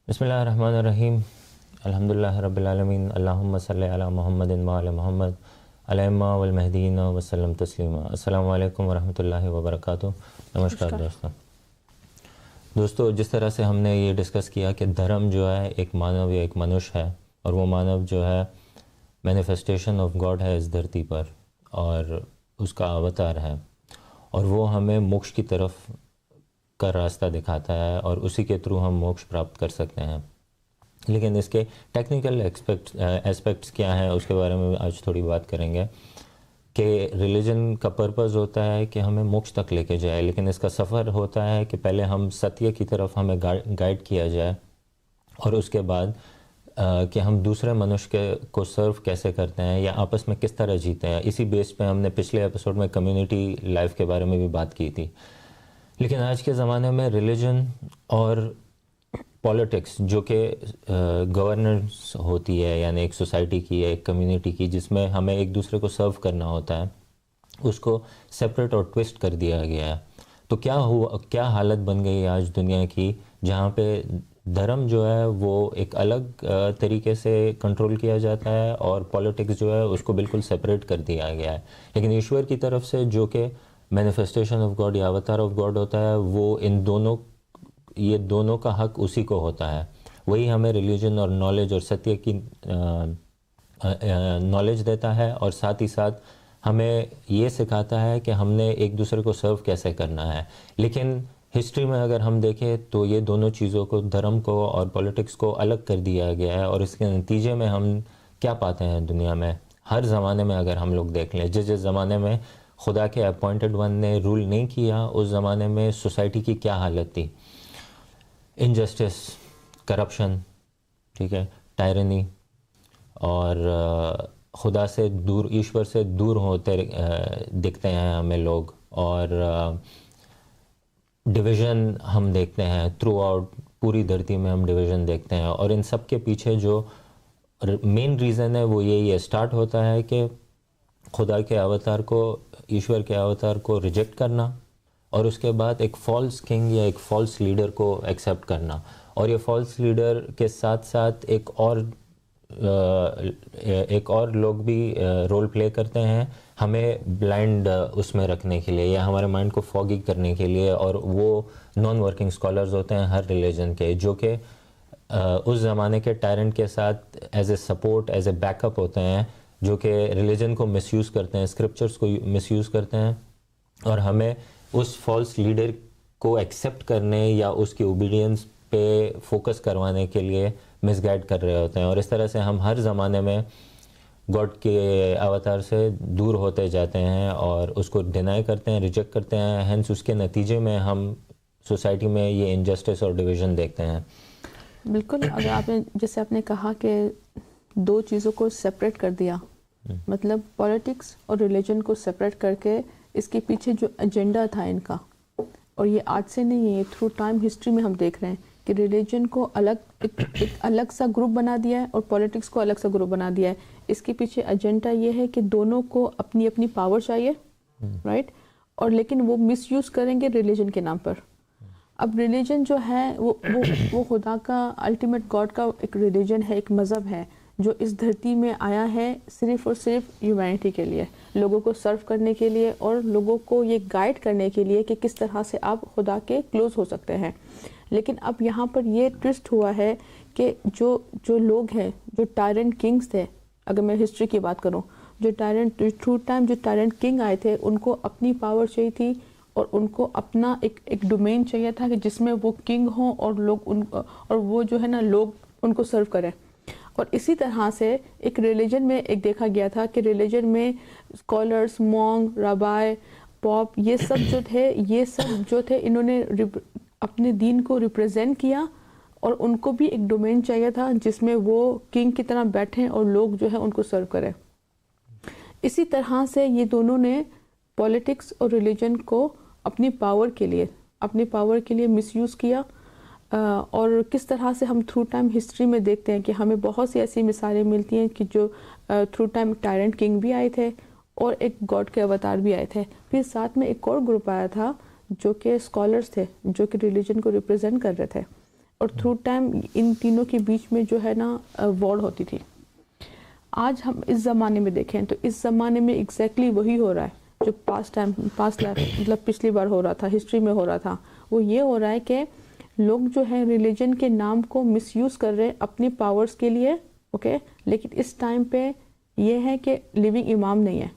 بسم اللہ الرحمن الرحیم. الحمدللہ رب العالمین. اللہم صلی علی محمد وعلی محمد الائمہ والمہدیین وسلم تسلیما. السلام علیکم ورحمۃ اللہ وبرکاتہ. نمسکار دوستو. جس طرح سے ہم نے یہ ڈسکس کیا کہ دھرم جو ہے ایک مانو یا ایک منش ہے، اور وہ مانو جو ہے مینیفیسٹیشن آف گاڈ ہے اس دھرتی پر، اور اس کا اوتار ہے، اور وہ ہمیں موکش کی طرف کا راستہ دکھاتا ہے، اور اسی کے تھرو ہم موکش پراپت کر سکتے ہیں. لیکن اس کے ٹیکنیکل اسپیکٹس کیا ہیں اس کے بارے میں آج تھوڑی بات کریں گے. کہ ریلیجن کا پرپز ہوتا ہے کہ ہمیں موکش تک لے کے جائے، لیکن اس کا سفر ہوتا ہے کہ پہلے ہم ستیہ کی طرف ہمیں گائیڈ کیا جائے، اور اس کے بعد کہ ہم دوسرے منش کو سرو کیسے کرتے ہیں یا آپس میں کس طرح جیتے ہیں. اسی بیس پہ ہم نے پچھلے ایپیسوڈ میں کمیونٹی لائف کے بارے میں بھی بات کی تھی. لیکن آج کے زمانے میں ریلیجن اور پولیٹکس جو کہ گورننس ہوتی ہے، یعنی ایک سوسائٹی کی، ایک کمیونٹی کی، جس میں ہمیں ایک دوسرے کو سرو کرنا ہوتا ہے، اس کو سپریٹ اور ٹوسٹ کر دیا گیا ہے. تو کیا حالت بن گئی آج دنیا کی، جہاں پہ دھرم جو ہے وہ ایک الگ طریقے سے کنٹرول کیا جاتا ہے، اور پولیٹکس جو ہے اس کو بالکل سپریٹ کر دیا گیا ہے. لیکن ایشور کی طرف سے جو کہ مینیفیسٹیشن آف گاڈ یا اوتار آف گاڈ ہوتا ہے، وہ یہ دونوں کا حق اسی کو ہوتا ہے. وہی ہمیں ریلیجن اور نالج اور ستیہ کی نالج دیتا ہے، اور ساتھ ہی ساتھ ہمیں یہ سکھاتا ہے کہ ہم نے ایک دوسرے کو سرو کیسے کرنا ہے. لیکن ہسٹری میں اگر ہم دیکھیں تو یہ دونوں چیزوں کو، دھرم کو اور پولیٹکس کو، الگ کر دیا گیا ہے. اور اس کے نتیجے میں ہم کیا پاتے ہیں دنیا میں؟ ہر زمانے میں اگر ہم لوگ دیکھ لیں، جس زمانے میں خدا کے اپوائنٹڈ ون نے رول نہیں کیا، اس زمانے میں سوسائٹی کی کیا حالت تھی. انجسٹس، کرپشن، ٹھیک ہے، ٹائرنی، اور خدا سے دور، ایشور سے دور ہوتے دکھتے ہیں ہمیں لوگ. اور ڈویژن ہم دیکھتے ہیں تھرو آؤٹ پوری دھرتی میں، ہم ڈویژن دیکھتے ہیں. اور ان سب کے پیچھے جو مین ریزن ہے وہ یہی ہے. سٹارٹ ہوتا ہے کہ خدا کے اوتار کو، ایشور کے اوتار کو ریجیکٹ کرنا، اور اس کے بعد ایک فالس کنگ یا ایک فالس لیڈر کو ایکسیپٹ کرنا. اور یہ فالس لیڈر کے ساتھ ساتھ ایک اور لوگ بھی رول پلے کرتے ہیں ہمیں بلائنڈ اس میں رکھنے کے لیے، یا ہمارے مائنڈ کو فوگی کرنے کے لیے. اور وہ نان ورکنگ اسکالرز ہوتے ہیں ہر ریلیجن کے، جو کہ اس زمانے کے ٹائرنٹ کے ساتھ as a support, as a back up ہوتے ہیں، جو کہ ریلیجن کو مس یوز کرتے ہیں، اسکرپچرز کو مس یوز کرتے ہیں، اور ہمیں اس فالس لیڈر کو ایکسیپٹ کرنے یا اس کی اوبیڈینس پہ فوکس کروانے کے لیے مس گائیڈ کر رہے ہوتے ہیں. اور اس طرح سے ہم ہر زمانے میں گاڈ کے اوتار سے دور ہوتے جاتے ہیں، اور اس کو ڈینائی کرتے ہیں، ریجیکٹ کرتے ہیں. ہینس اس کے نتیجے میں ہم سوسائٹی میں یہ انجسٹس اور ڈویژن دیکھتے ہیں. بالکل. اگر آپ نے، جیسے آپ نے کہا کہ دو چیزوں کو سپریٹ کر دیا، مطلب پولیٹکس اور ریلیجن کو سپریٹ کر کے اس کے پیچھے جو ایجنڈا تھا ان کا، اور یہ آج سے نہیں ہے، تھرو ٹائم ہسٹری میں ہم دیکھ رہے ہیں کہ ریلیجن کو ایک الگ سا گروپ بنا دیا ہے، اور پولیٹکس کو الگ سا گروپ بنا دیا ہے. اس کے پیچھے ایجنڈا یہ ہے کہ دونوں کو اپنی اپنی پاور چاہیے، رائٹ، اور لیکن وہ مس یوز کریں گے ریلیجن کے نام پر. اب ریلیجن جو ہے وہ خدا کا، الٹیمیٹ گاڈ کا ایک ریلیجن ہے، ایک مذہب ہے جو اس دھرتی میں آیا ہے صرف اور صرف ہیومینٹی کے لیے، لوگوں کو سرو کرنے کے لیے، اور لوگوں کو یہ گائیڈ کرنے کے لیے کہ کس طرح سے آپ خدا کے کلوز ہو سکتے ہیں. لیکن اب یہاں پر یہ ٹوسٹ ہوا ہے کہ جو لوگ ہیں، جو ٹائرنٹ کنگز تھے، اگر میں ہسٹری کی بات کروں، جو تھرو ٹائم جو ٹائرنٹ کنگ آئے تھے، ان کو اپنی پاور چاہیے تھی، اور ان کو اپنا ایک ڈومین چاہیے تھا کہ جس میں وہ کنگ ہوں، اور لوگ اور وہ جو ہے نا، لوگ ان کو سرو کریں. اور اسی طرح سے ایک ریلیجن میں ایک دیکھا گیا تھا کہ ریلیجن میں اسکالرس، مونگ، رابائے، پاپ، یہ سب جو تھے انہوں نے اپنے دین کو ریپرزینٹ کیا، اور ان کو بھی ایک ڈومین چاہیے تھا جس میں وہ کنگ کی طرح بیٹھیں اور لوگ جو ہے ان کو سرو کریں. اسی طرح سے یہ دونوں نے پولیٹکس اور ریلیجن کو اپنی پاور کے لیے مس یوز کیا. اور کس طرح سے ہم تھرو ٹائم ہسٹری میں دیکھتے ہیں کہ ہمیں بہت سی ایسی مثالیں ملتی ہیں کہ جو تھرو ٹائم ٹائرنٹ کنگ بھی آئے تھے، اور ایک گاڈ کے اوتار بھی آئے تھے. پھر ساتھ میں ایک اور گروپ آیا تھا جو کہ اسکالرس تھے، جو کہ ریلیجن کو ریپرزینٹ کر رہے تھے. اور تھرو ٹائم ان تینوں کے بیچ میں جو ہے نا وار ہوتی تھی. آج ہم اس زمانے میں دیکھیں تو اس زمانے میں ایگزیکٹلی وہی ہو رہا ہے جو پاسٹ لائف مطلب پچھلی بار ہو رہا تھا, ہسٹری میں ہو رہا تھا. وہ یہ ہو رہا ہے کہ لوگ جو ہیں ریلیجن کے نام کو مس یوز کر رہے ہیں اپنی پاورز کے لیے, اوکے. لیکن اس ٹائم پہ یہ ہے کہ لیونگ امام نہیں ہے,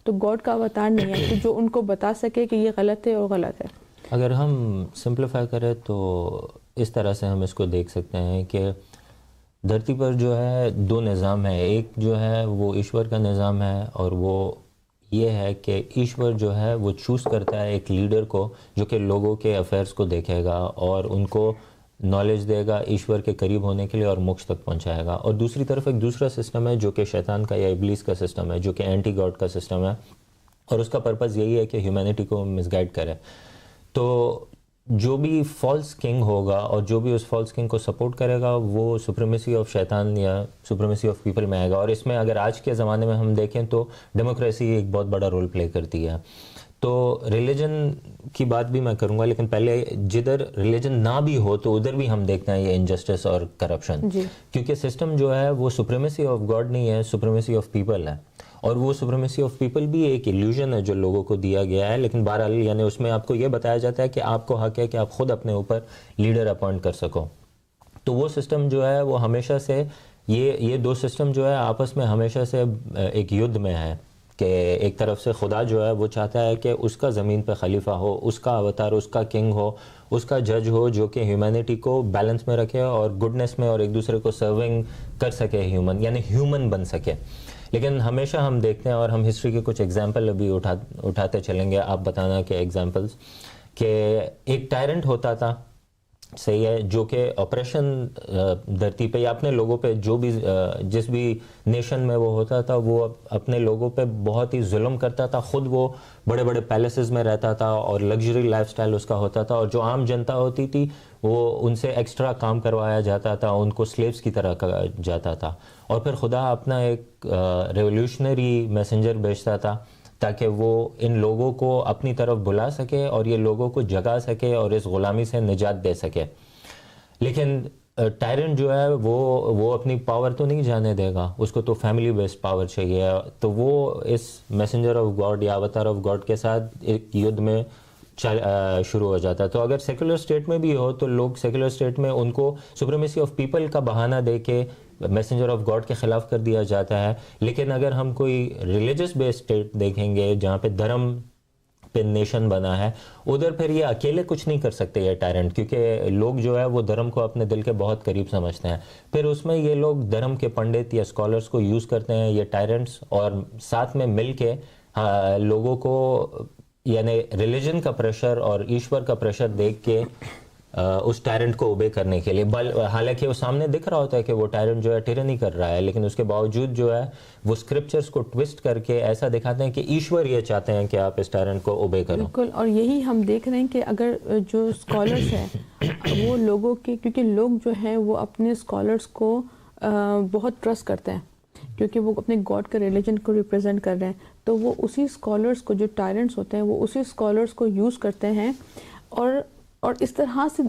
تو گاڈ کا اوتار نہیں ہے کہ جو ان کو بتا سکے کہ یہ غلط ہے اور غلط ہے. اگر ہم سمپلیفائی کریں تو اس طرح سے ہم اس کو دیکھ سکتے ہیں کہ دھرتی پر جو ہے دو نظام ہے. ایک جو ہے وہ ایشور کا نظام ہے, اور وہ یہ ہے کہ ایشور جو ہے وہ چوز کرتا ہے ایک لیڈر کو جو کہ لوگوں کے افیئرس کو دیکھے گا اور ان کو نالج دے گا ایشور کے قریب ہونے کے لیے اور موکش تک پہنچائے گا. اور دوسری طرف ایک دوسرا سسٹم ہے جو کہ شیطان کا یا ابلیس کا سسٹم ہے, جو کہ اینٹی گاڈ کا سسٹم ہے, اور اس کا پرپز یہی ہے کہ ہیومینٹی کو مس گائڈ کرے. تو جو بھی فالس کنگ ہوگا اور جو بھی اس فالس کنگ کو سپورٹ کرے گا وہ سپریمیسی آف شیطان یا سپریمیسی آف پیپل میں آئے گا. اور اس میں اگر آج کے زمانے میں ہم دیکھیں تو ڈیموکریسی ایک بہت بڑا رول پلے کرتی ہے. تو ریلیجن کی بات بھی میں کروں گا, لیکن پہلے جدھر ریلیجن نہ بھی ہو تو ادھر بھی ہم دیکھتے ہیں یہ انجسٹس اور کرپشن, کیونکہ سسٹم جو ہے وہ سپریمیسی آف گاڈ نہیں ہے, سپریمیسی آف پیپل ہے. اور وہ سپریمیسی آف پیپل بھی ایک ایلیوژن ہے جو لوگوں کو دیا گیا ہے, لیکن بہرحال یعنی اس میں آپ کو یہ بتایا جاتا ہے کہ آپ کو حق ہے کہ آپ خود اپنے اوپر لیڈر اپوائنٹ کر سکو. تو وہ سسٹم جو ہے وہ ہمیشہ سے یہ دو سسٹم جو ہے آپس میں ہمیشہ سے ایک یدھ میں ہے کہ ایک طرف سے خدا جو ہے وہ چاہتا ہے کہ اس کا زمین پہ خلیفہ ہو, اس کا اوتار, اس کا کنگ ہو, اس کا جج ہو جو کہ ہیومینٹی کو بیلنس میں رکھے اور گڈنس میں اور ایک دوسرے کو سرونگ کر سکے, یعنی ہیومن بن سکے. لیکن ہمیشہ ہم دیکھتے ہیں, اور ہم ہسٹری کے کچھ ایگزامپل ابھی اٹھاتے چلیں گے, آپ بتانا کہ ایگزامپلس, کہ ایک ٹائرنٹ ہوتا تھا, صحیح ہے, جو کہ آپریشن دھرتی پہ یا اپنے لوگوں پہ جو بھی جس بھی نیشن میں وہ ہوتا تھا وہ اپنے لوگوں پہ بہت ہی ظلم کرتا تھا. خود وہ بڑے بڑے پیلیسز میں رہتا تھا اور لگژری لائف سٹائل اس کا ہوتا تھا, اور جو عام جنتا ہوتی تھی وہ ان سے ایکسٹرا کام کروایا جاتا تھا, ان کو سلیوز کی طرح کہا جاتا تھا. اور پھر خدا اپنا ایک ریولیوشنری میسنجر بھیجتا تھا تاکہ وہ ان لوگوں کو اپنی طرف بلا سکے اور یہ لوگوں کو جگا سکے اور اس غلامی سے نجات دے سکے. لیکن ٹائرنٹ جو ہے وہ اپنی پاور تو نہیں جانے دے گا, اس کو تو فیملی بیسڈ پاور چاہیے. تو وہ اس میسنجر آف گاڈ یا اوتار آف گاڈ کے ساتھ ایک یدھ میں شروع ہو جاتا ہے. تو اگر سیکولر اسٹیٹ میں بھی ہو تو لوگ سیکولر اسٹیٹ میں ان کو سپریمیسی آف پیپل کا بہانہ دے کے میسنجر آف گاڈ کے خلاف کر دیا جاتا ہے. لیکن اگر ہم کوئی ریلیجس بیس اسٹیٹ دیکھیں گے جہاں پہ دھرم پہ نیشن بنا ہے, ادھر پھر یہ اکیلے کچھ نہیں کر سکتے یہ ٹائرنٹ, کیونکہ لوگ جو ہے وہ دھرم کو اپنے دل کے بہت قریب سمجھتے ہیں. پھر اس میں یہ لوگ دھرم کے پنڈت یا اسکالرس کو یوز کرتے ہیں یہ ٹائرنٹس, اور ساتھ میں مل کے لوگوں کو یعنی ریلیجن کا پریشر اور ایشور کا پریشر دیکھ کے اس ٹائرنٹ کو اوبے کرنے کے لیے, حالانکہ وہ سامنے دکھ رہا ہوتا ہے کہ وہ ٹائرنٹ جو ہے ٹیرنی کر رہا ہے, لیکن اس کے باوجود جو ہے وہ اسکرپچرز کو ٹوسٹ کر کے ایسا دکھاتے ہیں کہ ایشور یہ چاہتے ہیں کہ آپ اس ٹائرنٹ کو اوبے کرو. بالکل, اور یہی ہم دیکھ رہے ہیں کہ اگر جو اسکالرس ہیں وہ لوگوں کے, کیونکہ لوگ جو ہیں وہ اپنے اسکالرس کو بہت ٹرسٹ کرتے ہیں کیونکہ وہ اپنے گاڈ کے ریلیجن کو ریپرزینٹ کر رہے ہیں, تو وہ اسی اسکالرس کو, جو ٹائرنٹس ہوتے ہیں وہ اسی اسکالرس کو یوز کرتے ہیں اور اس طرح سے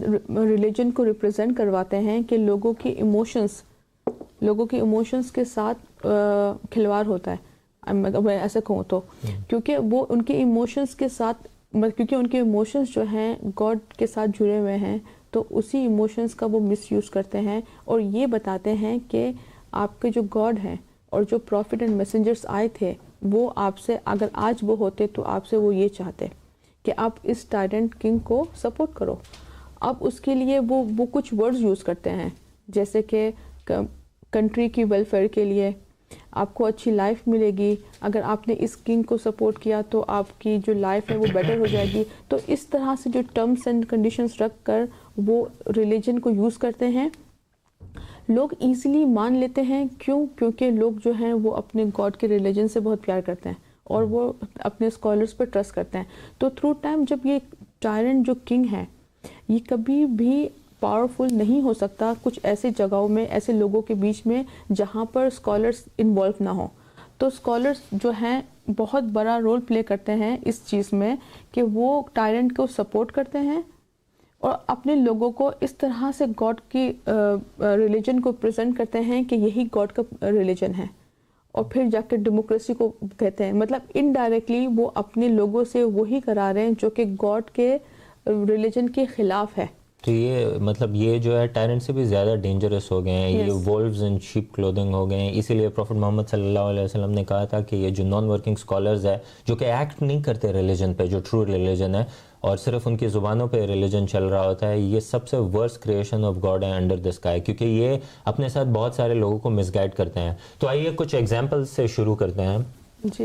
ریلیجن کو ریپرزینٹ کرواتے ہیں کہ لوگوں کی ایموشنس کے ساتھ کھلواڑ ہوتا ہے, میں ایسا کہوں تو, کیونکہ وہ ان کے ایموشنس کے ساتھ, کیونکہ ان کے ایموشنس جو ہیں گاڈ کے ساتھ جڑے ہوئے ہیں, تو اسی ایموشنس کا وہ مس یوز کرتے ہیں اور یہ بتاتے ہیں کہ آپ کے جو گاڈ ہیں اور جو پروفٹ اینڈ میسنجرس آئے تھے وہ آپ سے, اگر آج وہ ہوتے تو آپ سے وہ یہ چاہتے کہ آپ اس ٹائرنٹ کنگ کو سپورٹ کرو. اب اس کے لیے وہ کچھ ورڈز یوز کرتے ہیں جیسے کہ کنٹری کی ویلفیئر کے لیے آپ کو اچھی لائف ملے گی, اگر آپ نے اس کنگ کو سپورٹ کیا تو آپ کی جو لائف ہے وہ بیٹر ہو جائے گی. تو اس طرح سے جو ٹرمز اینڈ کنڈیشنز رکھ کر وہ ریلیجن کو یوز کرتے ہیں. لوگ ایزیلی مان لیتے ہیں, کیونکہ لوگ جو ہیں وہ اپنے گاڈ کے ریلیجن سے بہت پیار کرتے ہیں اور وہ اپنے اسکالرس پہ ٹرسٹ کرتے ہیں. تو تھرو ٹائم جب یہ ٹائرنٹ جو کنگ ہے یہ کبھی بھی پاورفل نہیں ہو سکتا کچھ ایسے جگہوں میں, ایسے لوگوں کے بیچ میں جہاں پر اسکالرس انوالو نہ ہوں. تو اسکالرس جو ہیں بہت بڑا رول پلے کرتے ہیں اس چیز میں کہ وہ ٹائرنٹ کو سپورٹ کرتے ہیں, اور اپنے لوگوں کو اس طرح سے گاڈ کی ریلیجن کو پریزنٹ کرتے ہیں کہ یہی گاڈ کا ریلیجن ہے, اور پھر جا کے ڈیموکریسی کو کہتے ہیں. مطلب انڈائریکٹلی وہ اپنے لوگوں سے وہی کرا رہے ہیں جو کہ گاڈ کے ریلیجن کے خلاف ہے. تو یہ مطلب یہ جو ہے ٹائرنٹ سے بھی زیادہ ڈینجرس ہو گئے ہیں, یہ وولفز ان شیپ کلودنگ ہو گئے ہیں. اسی لیے پروفٹ محمد صلی اللہ علیہ وسلم نے کہا تھا کہ یہ جو نان ورکنگ اسکالرز ہے جو کہ ایکٹ نہیں کرتے ریلیجن پہ, جو ٹرو ریلیجن ہے, اور صرف ان کی زبانوں پہ ریلیجن چل رہا ہوتا ہے, یہ سب سے ورسٹ کریشن آف گاڈ ہے انڈر دا اسکائی, کیونکہ یہ اپنے ساتھ بہت سارے لوگوں کو مس گائڈ کرتے ہیں. تو آئیے کچھ ایگزامپل سے شروع کرتے ہیں.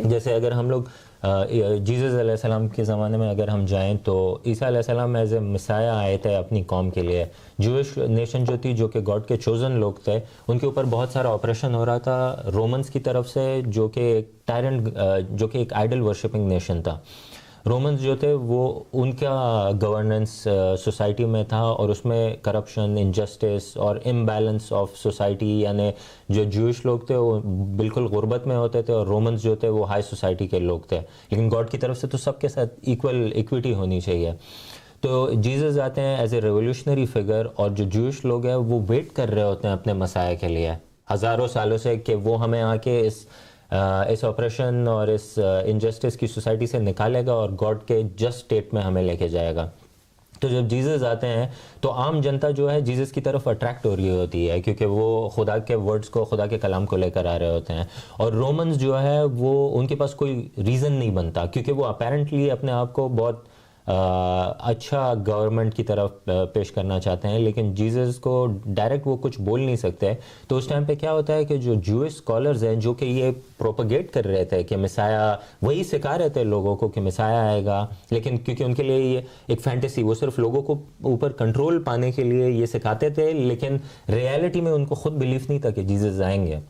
جیسے اگر ہم لوگ جیزس علیہ السلام کے زمانے میں اگر ہم جائیں تو عیسیٰ علیہ السلام ایز اے مسایہ آئے تھے اپنی قوم کے لیے. جوئش نیشن جو تھی, جو کہ گاڈ کے چوزن لوگ تھے, ان کے اوپر بہت سارا آپریشن ہو رہا تھا رومنس کی طرف سے, جو کہ ایک ٹائرنٹ, جو کہ ایک آئیڈل ورشپنگ نیشن تھا. رومنز جو تھے وہ ان کا گورننس سوسائٹی میں تھا, اور اس میں کرپشن, انجسٹس اور امبیلنس آف سوسائٹی, یعنی جو جوئش لوگ تھے وہ بالکل غربت میں ہوتے تھے, اور رومنز جو تھے وہ ہائی سوسائٹی کے لوگ تھے. لیکن گاڈ کی طرف سے تو سب کے ساتھ ایکویٹی ہونی چاہیے. تو جیزس آتے ہیں ایز اے ریولیوشنری فگر, اور جو جوئش لوگ ہیں وہ ویٹ کر رہے ہوتے ہیں اپنے مسائل کے لیے ہزاروں سالوں سے کہ وہ ہمیں آ کے اس آپریشن اور اس انجسٹس کی سوسائٹی سے نکالے گا اور گاڈ کے جسٹ اسٹیٹ میں ہمیں لے کے جائے گا. تو جب جیزس آتے ہیں تو عام جنتا جو ہے جیزس کی طرف اٹریکٹ ہو رہی ہوتی ہے, کیونکہ وہ خدا کے ورڈز کو, خدا کے کلام کو لے کر آ رہے ہوتے ہیں. اور رومنز جو ہے وہ ان کے پاس کوئی ریزن نہیں بنتا, کیونکہ وہ اپیرنٹلی اپنے آپ کو بہت اچھا گورنمنٹ کی طرف پیش کرنا چاہتے ہیں, لیکن جیزس کو ڈائریکٹ وہ کچھ بول نہیں سکتے. تو اس ٹائم پہ کیا ہوتا ہے کہ جو جوئش اسکالرز ہیں جو کہ یہ پروپیگیٹ کر رہے تھے کہ مسایہ, وہی سکھا رہے تھے لوگوں کو کہ مسایہ آئے گا, لیکن کیونکہ ان کے لیے یہ ایک فینٹیسی, وہ صرف لوگوں کو اوپر کنٹرول پانے کے لیے یہ سکھاتے تھے, لیکن ریالٹی میں ان کو خود بلیف نہیں تھا کہ جیزس آئیں گے.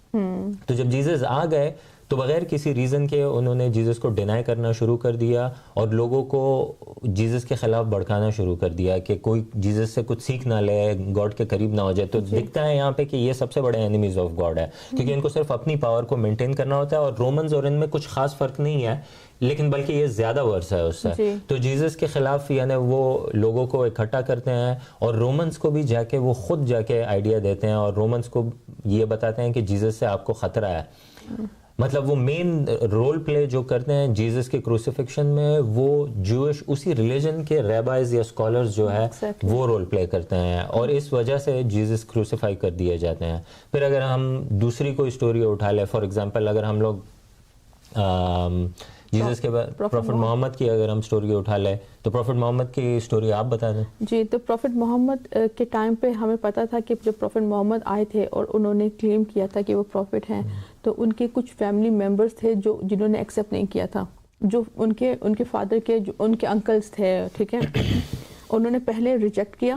تو جب جیزس آ گئے تو بغیر کسی ریزن کے انہوں نے جیزس کو ڈینائی کرنا شروع کر دیا, اور لوگوں کو جیزس کے خلاف بھڑکانا شروع کر دیا کہ کوئی جیزس سے کچھ سیکھ نہ لے, گاڈ کے قریب نہ ہو جائے. تو دکھتا ہے یہاں پہ کہ یہ سب سے بڑے اینیمیز آف گاڈ ہے, کیونکہ ان کو صرف اپنی پاور کو مینٹین کرنا ہوتا ہے, اور رومنز اور ان میں کچھ خاص فرق نہیں ہے, لیکن بلکہ یہ زیادہ ورس ہے اس سے. تو جیزس کے خلاف یعنی وہ لوگوں کو اکٹھا کرتے ہیں, اور رومنز کو بھی جا کے وہ خود جا کے آئیڈیا دیتے ہیں, اور رومنز کو یہ بتاتے ہیں کہ جیزس سے آپ کو خطرہ ہے. مطلب وہ مین رول پلے جو کرتے ہیں جیزس کے کروسیفکشن میں, وہ جوئش اسی ریلیجن کے ریبائز یا اسکالرز جو ہے وہ رول پلے کرتے ہیں, اور اس وجہ سے جیزس کروسیفائی کر دیے جاتے ہیں. پھر اگر ہم دوسری کوئی اسٹوری اٹھا لیں, فار ایگزامپل اگر ہم لوگ جیزس کے بعد پروفٹ محمد کی اگر ہم اسٹوری اٹھا لیں, تو پروفٹ محمد کی اسٹوری آپ بتا دیں. جی, تو پروفٹ محمد کے ٹائم پہ ہمیں پتہ تھا کہ جب پروفٹ محمد آئے تھے اور انہوں نے کلیم کیا تھا کہ وہ پروفٹ ہیں, تو ان کے کچھ فیملی ممبرس تھے جنہوں نے ایکسیپٹ نہیں کیا تھا, جو ان کے فادر کے, جو ان کے انکلس تھے, ٹھیک ہے, انہوں نے پہلے ریجیکٹ کیا,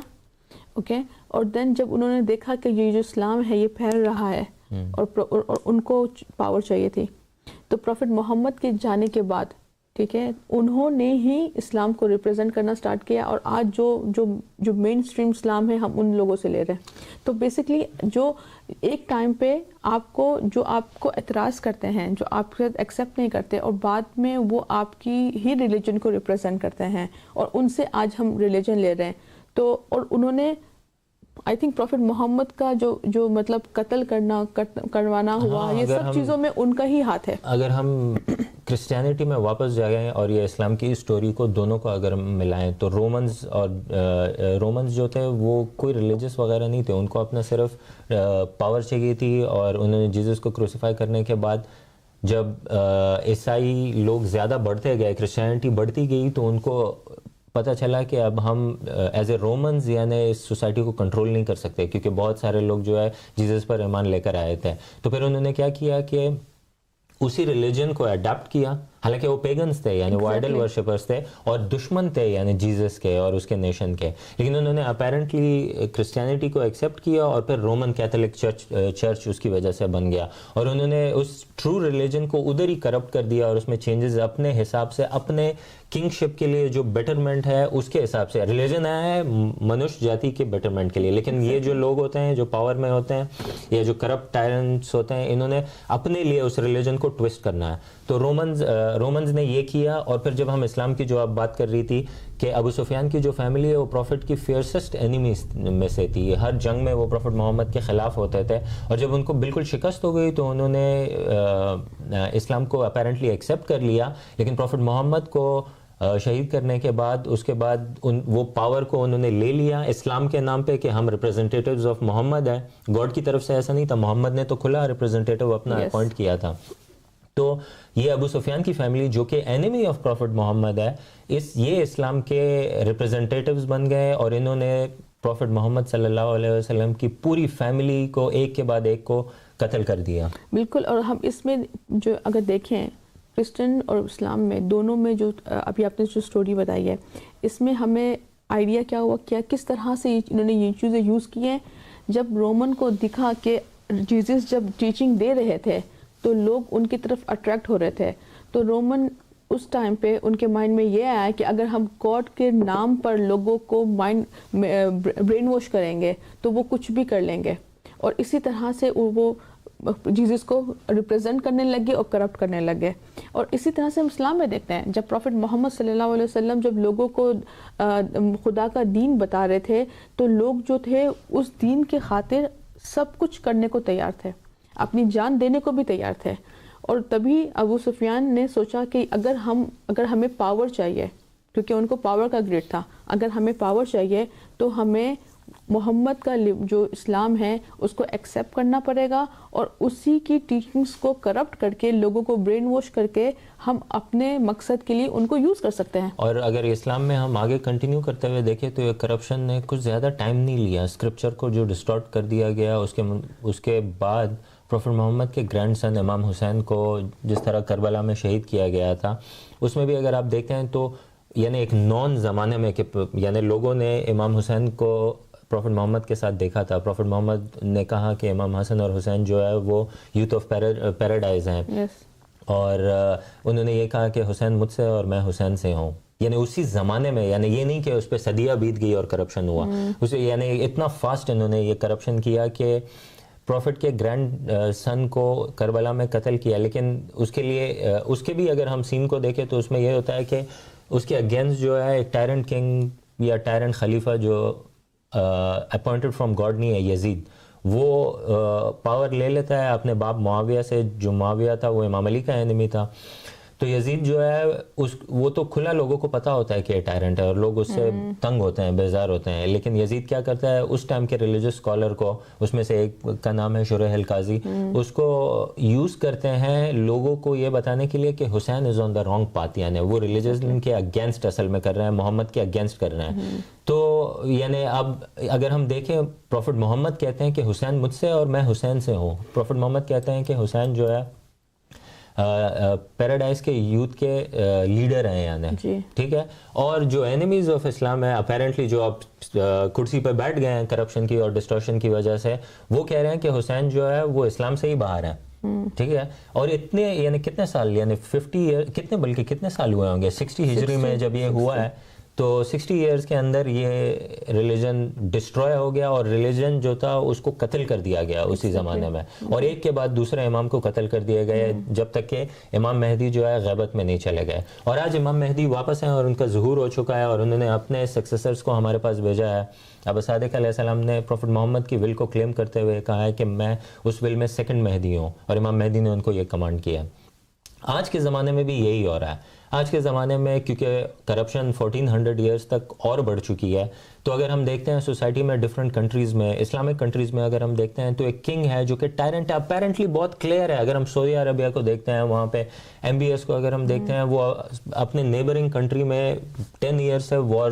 اوکے, اور دین جب انہوں نے دیکھا کہ یہ جو اسلام ہے یہ پھیل رہا ہے, اور ان کو پاور چاہیے تھی, تو پروفٹ محمد کے جانے کے بعد, ٹھیک ہے, انہوں نے ہی اسلام کو ریپرزینٹ کرنا سٹارٹ کیا, اور آج جو مین اسٹریم اسلام ہے ہم ان لوگوں سے لے رہے ہیں. تو بیسکلی جو ایک ٹائم پہ آپ کو اعتراض کرتے ہیں, جو آپ کے ساتھ ایکسیپٹ نہیں کرتے, اور بعد میں وہ آپ کی ہی ریلیجن کو ریپرزینٹ کرتے ہیں, اور ان سے آج ہم ریلیجن لے رہے ہیں. تو اور انہوں نے آئی تھنک پروفٹ محمد کا جو مطلب قتل کروانا ہوا, یہ سب چیزوں میں ان کا ہی ہاتھ ہے. اگر ہم کرسچینٹی میں واپس جائیں اور یہ اسلام کی اسٹوری کو دونوں کو اگر ملائیں, تو رومنز جو تھے وہ کوئی ریلیجس وغیرہ نہیں تھے, ان کو اپنا صرف پاور چاہیے تھی, اور انہوں نے جیزس کو کروسیفائی کرنے کے بعد جب عیسائی لوگ زیادہ بڑھتے گئے, کرسچینٹی بڑھتی گئی, تو ان کو پتہ چلا کہ اب ہم ایز اے رومنز یعنی اس سوسائٹی کو کنٹرول نہیں کر سکتے, کیونکہ بہت سارے لوگ جو ہے جیزس پر ایمان لے کر آئے تھے. تو پھر انہوں نے کیا کیا کہ اسی ریلیجن کو اڈاپٹ کیا, حالانکہ وہ پیگنز تھے, یعنی وہ آئیڈل ورشپرز تھے اور دشمن تھے یعنی جیزس کے اور اس کے نیشن کے, لیکن انہوں نے اپیرنٹلی کرسچینٹی کو ایکسیپٹ کیا, اور پھر رومن کیتھولک چرچ اس کی وجہ سے بن گیا, اور انہوں نے اس ٹرو ریلیجن کو ادھر ہی کرپٹ کر دیا, اور اس میں چینجز اپنے حساب سے, اپنے کنگ شپ کے لیے جو بیٹرمنٹ ہے اس کے حساب سے. ریلیجن آیا ہے منش جاتی کے بیٹرمنٹ کے لیے, لیکن یہ جو لوگ ہوتے ہیں جو پاور میں ہوتے ہیں یا جو کرپٹ ٹائرنٹس ہوتے ہیں, انہوں نے اپنے لیے اس ریلیجن کو ٹوسٹ کرنا ہے. تو رومنز رومنز نے یہ کیا. اور پھر جب ہم اسلام کی جو آپ بات کر رہی تھی کہ ابو سفیان کی جو فیملی ہے وہ پروفٹ کی فیئرسسٹ اینیمیز میں سے تھی, ہر جنگ میں وہ پروفٹ محمد کے خلاف ہوتے تھے, اور جب ان کو بالکل شکست ہو گئی تو انہوں نے اسلام کو اپیرنٹلی ایکسیپٹ کر لیا, لیکن پروفٹ محمد کو شہید کرنے کے بعد اس کے بعد وہ پاور کو انہوں نے لے لیا اسلام کے نام پہ کہ ہم ریپرزنٹیٹیوز آف محمد ہیں. گاڈ کی طرف سے ایسا نہیں تھا, محمد نے تو کھلا ریپرزنٹیٹیو اپنا اپوائنٹ کیا تھا. تو یہ ابو سفیان کی فیملی جو کہ اینیمی آف پروفٹ محمد ہے, یہ اسلام کے ریپرزنٹیٹیوز بن گئے, اور انہوں نے پروفٹ محمد صلی اللہ علیہ وسلم کی پوری فیملی کو ایک کے بعد ایک کو قتل کر دیا. بالکل. اور ہم اس میں جو اگر دیکھیں کرسچن اور اسلام میں دونوں میں جو ابھی آپ نے جو سٹوری بتائی ہے, اس میں ہمیں آئیڈیا کیا ہوا, کیا کس طرح سے انہوں نے یہ چیزیں یوز کی ہیں. جب رومن کو دکھا کہ جیزس جب ٹیچنگ دے رہے تھے تو لوگ ان کی طرف اٹریکٹ ہو رہے تھے, تو رومن اس ٹائم پہ ان کے مائنڈ میں یہ آیا کہ اگر ہم گاڈ کے نام پر لوگوں کو مائنڈ برین واش کریں گے تو وہ کچھ بھی کر لیں گے, اور اسی طرح سے وہ جیزس کو ریپرزینٹ کرنے لگے اور کرپٹ کرنے لگے. اور اسی طرح سے ہم اسلام میں دیکھتے ہیں, جب پروفٹ محمد صلی اللہ علیہ وسلم جب لوگوں کو خدا کا دین بتا رہے تھے تو لوگ جو تھے اس دین کے خاطر سب کچھ کرنے کو تیار تھے, اپنی جان دینے کو بھی تیار تھے. اور تبھی ابو سفیان نے سوچا کہ اگر ہمیں پاور چاہیے, کیونکہ ان کو پاور کا گریڈ تھا, اگر ہمیں پاور چاہیے تو ہمیں محمد کا جو اسلام ہے اس کو ایکسیپٹ کرنا پڑے گا, اور اسی کی ٹیچنگز کو کرپٹ کر کے لوگوں کو برین واش کر کے ہم اپنے مقصد کے لیے ان کو یوز کر سکتے ہیں. اور اگر اسلام میں ہم آگے کنٹینیو کرتے ہوئے دیکھیں تو یہ کرپشن نے کچھ زیادہ ٹائم نہیں لیا. اسکرپچر کو جو ڈسٹارٹ کر دیا گیا, اس کے بعد پروفٹ محمد کے گرینڈ سن امام حسین کو جس طرح کربلا میں شہید کیا گیا تھا, اس میں بھی اگر آپ دیکھتے ہیں تو یعنی ایک نون زمانے میں کہ یعنی لوگوں نے امام حسین کو پروفٹ محمد کے ساتھ دیکھا تھا. پروفٹ محمد نے کہا کہ امام حسن اور حسین جو ہے وہ یوتھ آف پیراڈائز ہیں, اور انہوں نے یہ کہا کہ حسین مجھ سے اور میں حسین سے ہوں. یعنی اسی زمانے میں, یعنی یہ نہیں کہ اس پہ صدیہ بیت گئی اور کرپشن ہوا, اسے یعنی اتنا فاسٹ انہوں نے یہ کرپشن کیا کہ پروفٹ کے گرینڈ سن کو کربلا میں قتل کیا. لیکن اس کے لیے اس کے بھی اگر ہم سین کو دیکھیں تو اس میں یہ ہوتا ہے کہ اس کے اگینسٹ جو ہے ایک ٹائرنٹ کنگ یا ٹائرنٹ خلیفہ جو اپوائنٹڈ فرام گاڈ نہیں ہے, یزید, وہ پاور لے لیتا ہے اپنے باپ معاویہ سے, جو معاویہ تھا وہ امام علی کا اینیمی تھا. تو یزید جو ہے وہ تو کھلا لوگوں کو پتہ ہوتا ہے کہ یہ ٹائرنٹ ہے اور لوگ اس سے تنگ ہوتے ہیں, بیزار ہوتے ہیں. لیکن یزید کیا کرتا ہے, اس ٹائم کے ریلیجس اسکالر کو, اس میں سے ایک کا نام ہے شریح القاضی, اس کو یوز کرتے ہیں لوگوں کو یہ بتانے کے لیے کہ حسین از آن دا رانگ پاتھ, یعنی وہ ریلیجن کے اگینسٹ اصل میں کر رہے ہیں, محمد کے اگینسٹ کر رہے ہیں. تو یعنی اب اگر ہم دیکھیں, پروفٹ محمد کہتے ہیں کہ حسین مجھ سے اور میں حسین سے ہوں. پروفٹ محمد کہتے ہیں کہ حسین جو ہے پیراڈائز کے یوتھ کے لیڈر ہیں, یعنی ٹھیک ہے. اور جو اینیمیز آف اسلام ہے اپیرنٹلی جو اب کرسی پہ بیٹھ گئے ہیں کرپشن کی اور ڈسٹورشن کی وجہ سے, وہ کہہ رہے ہیں کہ حسین جو ہے وہ اسلام سے ہی باہر ہے. ٹھیک ہے. اور اتنے یعنی کتنے سال, یعنی 50 ایئر کتنے, بلکہ کتنے سال ہوئے ہوں گے, 60 ہجری میں جب یہ ہوا ہے تو 60 ایئرز کے اندر یہ ریلیجن ڈسٹروائے ہو گیا, اور ریلیجن جو تھا اس کو قتل کر دیا گیا اسی زمانے میں, اور ایک کے بعد دوسرے امام کو قتل کر دیے گئے جب تک کہ امام مہدی جو ہے غیبت میں نہیں چلے گئے. اور آج امام مہدی واپس ہیں اور ان کا ظہور ہو چکا ہے, اور انہوں نے اپنے سکسیسرز کو ہمارے پاس بھیجا ہے. ابو صادق علیہ السلام نے پروفٹ محمد کی ول کو کلیم کرتے ہوئے کہا ہے کہ میں اس ول میں سیکنڈ مہدی ہوں, اور امام مہدی نے ان کو یہ کمانڈ کیا. آج کے زمانے میں بھی یہی ہو رہا ہے. آج کے زمانے میں کیونکہ کرپشن 1400 ایئرز تک اور بڑھ چکی ہے, تو اگر ہم دیکھتے ہیں سوسائٹی میں ڈفرینٹ کنٹریز میں, اسلامک کنٹریز میں اگر ہم دیکھتے ہیں تو ایک کنگ ہے جو کہ ٹائرنٹ ہے, اپیرنٹلی بہت کلیئر ہے. اگر ہم سعودی عربیہ کو دیکھتے ہیں, وہاں پہ MBS کو اگر ہم دیکھتے ہیں, وہ اپنے نیبرنگ کنٹری میں 10 ایئر سے وار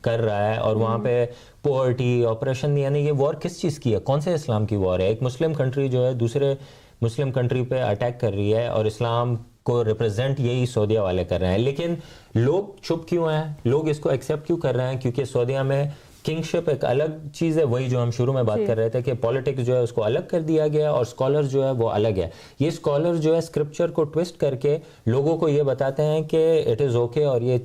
کر رہا ہے, اور وہاں پہ پورٹی آپریشن, یعنی یہ وار کس چیز کی ہے, کون سے اسلام کی وار ہے. ایک مسلم کنٹری جو ہے دوسرے مسلم کنٹری پہ اٹیک کر رہی ہے, اور اسلام کو ریپرزینٹ یہی سعودیہ والے کر رہے ہیں. لیکن لوگ چپ کیوں ہیں, لوگ اس کو ایکسیپٹ کیوں کر رہے ہیں؟ کیونکہ سعودیہ میں کنگشپ ایک الگ چیز ہے, وہی جو ہم شروع میں بات کر رہے تھے کہ پولیٹکس جو ہے اس کو الگ کر دیا گیا, اور اسکالر جو ہے وہ الگ ہے. یہ اسکالر جو ہے اسکرپچر کو ٹوسٹ کر کے لوگوں کو یہ بتاتے ہیں کہ اٹ از اوکے, اور یہ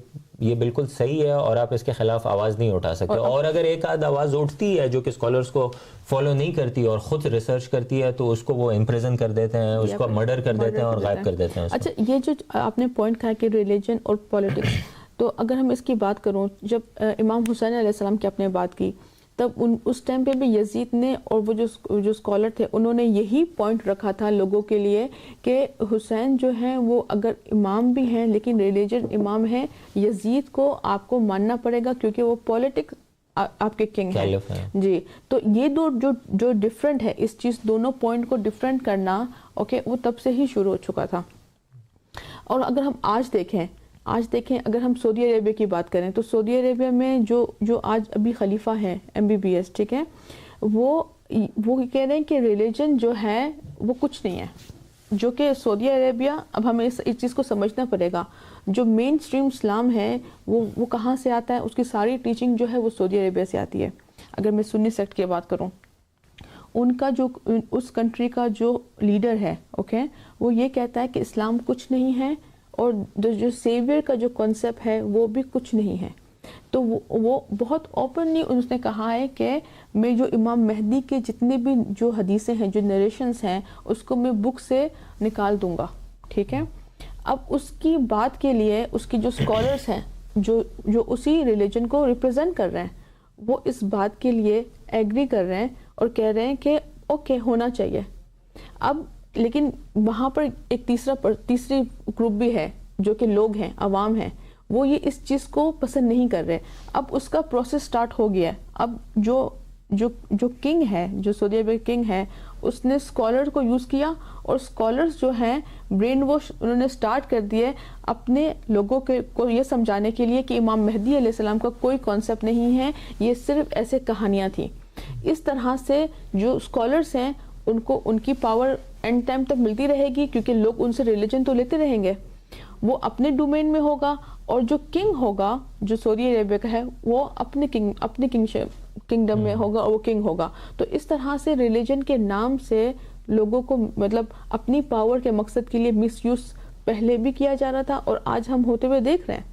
یہ بالکل صحیح ہے اور آپ اس کے خلاف آواز نہیں اٹھا سکتے. اور اگر ایک آدھ آواز اٹھتی ہے جو کہ اسکالرس کو فالو نہیں کرتی اور خود ریسرچ کرتی ہے تو اس کو وہ امپریزن کر دیتے ہیں, اس کو مرڈر کر دیتے ہیں اور غائب کر دیتے ہیں. اچھا, یہ جو آپ نے پوائنٹ کہا کہ ریلیجن اور پولیٹکس, تو اگر ہم اس کی بات کروں, جب امام حسین علیہ السلام کی آپ نے بات کی تب اس ٹائم پہ بھی یزید نے اور وہ جو اسکالر تھے انہوں نے یہی پوائنٹ رکھا تھا لوگوں کے لیے کہ حسین جو ہیں وہ اگر امام بھی ہیں لیکن ریلیجن امام ہیں, یزید کو آپ کو ماننا پڑے گا کیونکہ وہ پولیٹکس آپ کے کنگ ہیں. جی, تو یہ جو ڈفرینٹ ہے اس چیز, دونوں پوائنٹ کو ڈفرینٹ کرنا اوکے وہ تب سے ہی شروع ہو چکا تھا. اور اگر ہم آج دیکھیں اگر ہم سعودی عربیہ کی بات کریں تو سعودی عربیہ میں جو آج ابھی خلیفہ ہیں MBBS, ٹھیک ہے, وہ کہہ رہے ہیں کہ ریلیجن جو ہے وہ کچھ نہیں ہے, جو کہ سعودی عربیہ, اب ہمیں اس چیز کو سمجھنا پڑے گا, جو مین اسٹریم اسلام ہے وہ کہاں سے آتا ہے, اس کی ساری ٹیچنگ جو ہے وہ سعودی عربیہ سے آتی ہے. اگر میں سنی سیکٹ کی بات کروں, ان کا جو اس کنٹری کا جو لیڈر ہے اوکے, وہ یہ کہتا ہے کہ اسلام کچھ نہیں ہے اور جو سیویئر کا جو کانسیپٹ ہے وہ بھی کچھ نہیں ہے. تو وہ بہت اوپنلی اس نے کہا ہے کہ میں جو امام مہدی کے جتنے بھی جو حدیثیں ہیں, جو نریشنز ہیں, اس کو میں بک سے نکال دوں گا, ٹھیک ہے. اب اس کی بات کے لیے اس کی جو اسکالرس ہیں جو اسی ریلیجن کو ریپرزینٹ کر رہے ہیں, وہ اس بات کے لیے ایگری کر رہے ہیں اور کہہ رہے ہیں کہ اوکے ہونا چاہیے. اب لیکن وہاں پر ایک تیسری گروپ بھی ہے جو کہ لوگ ہیں, عوام ہیں, وہ یہ اس چیز کو پسند نہیں کر رہے. اب اس کا پروسیس سٹارٹ ہو گیا ہے. اب جو کنگ ہے, جو سعودی عربیہ کنگ ہے, اس نے اسکالر کو یوز کیا اور اسکالرس جو ہیں برین واش انہوں نے سٹارٹ کر دیے اپنے لوگوں کو یہ سمجھانے کے لیے کہ امام مہدی علیہ السلام کا کوئی کانسیپٹ نہیں ہے, یہ صرف ایسے کہانیاں تھیں. اس طرح سے جو اسکالرس ہیں ان کو ان کی پاور اینڈ ٹائم تک ملتی رہے گی کیونکہ لوگ ان سے ریلیجن تو لیتے رہیں گے. وہ اپنے ڈومین میں ہوگا اور جو کنگ ہوگا جو سعودی عربیہ کا ہے وہ اپنے کنگڈم میں ہوگا اور وہ کنگ ہوگا. تو اس طرح سے ریلیجن کے نام سے لوگوں کو مطلب اپنی پاور کے مقصد کے لیے مس یوز پہلے بھی کیا جا رہا تھا اور آج ہم ہوتے ہوئے دیکھ رہے ہیں.